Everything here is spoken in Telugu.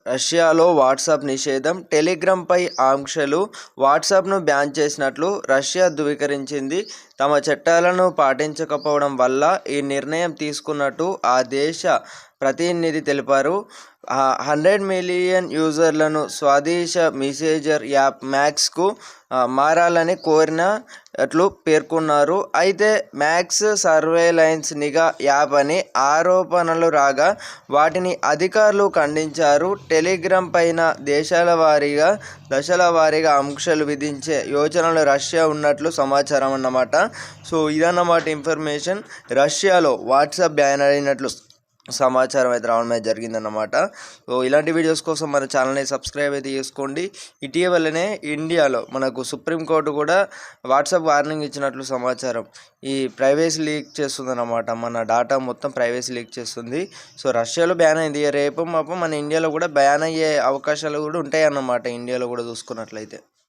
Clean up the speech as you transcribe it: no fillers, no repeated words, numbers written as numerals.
రష్యాలో వాట్సాప్ నిషేధం, టెలిగ్రామ్పై ఆంక్షలు. వాట్సాప్ను బ్యాన్ చేసినట్లు రష్యా ధృవీకరించింది. తమ చట్టాలను పాటించకపోవడం వల్ల ఈ నిర్ణయం తీసుకున్నట్టు ఆ దేశ ప్రతినిధి తెలిపారు. 100 మిలియన్ యూజర్లను స్వదేశ మెసెంజర్ యాప్ మ్యాక్స్కు మారాలని కోరినట్లు పేర్కొన్నారు. అయితే మ్యాక్స్ సర్వేలెన్స్ నిఘా యాప్ అని ఆరోపణలు రాగా వాటిని అధికారులు ఖండించారు. టెలిగ్రామ్ పైన దశల వారీగా ఆంక్షలు విధించే యోచనలు రష్యా ఉన్నట్లు సమాచారం అన్నమాట. సో ఇదన్నమాట ఇన్ఫర్మేషన్. రష్యాలో వాట్సాప్ బ్యాన్ అయినట్లు సమాచారం అయితే రావడం అయితే జరిగిందన్నమాట. సో ఇలాంటి వీడియోస్ కోసం మన ఛానల్ని సబ్స్క్రైబ్ అయితే చేసుకోండి. ఇటీవలనే ఇండియాలో మనకు సుప్రీంకోర్టు కూడా వాట్సాప్ వార్నింగ్ ఇచ్చినట్లు సమాచారం. ఈ ప్రైవసీ లీక్ చేస్తుందన్నమాట, మన డాటా మొత్తం ప్రైవసీ లీక్ చేస్తుంది. సో రష్యాలో బ్యాన్ అయింది, రేపు మాపు మన ఇండియాలో కూడా బ్యాన్ అయ్యే అవకాశాలు కూడా ఉంటాయి అన్నమాట, ఇండియాలో కూడా చూసుకున్నట్లయితే.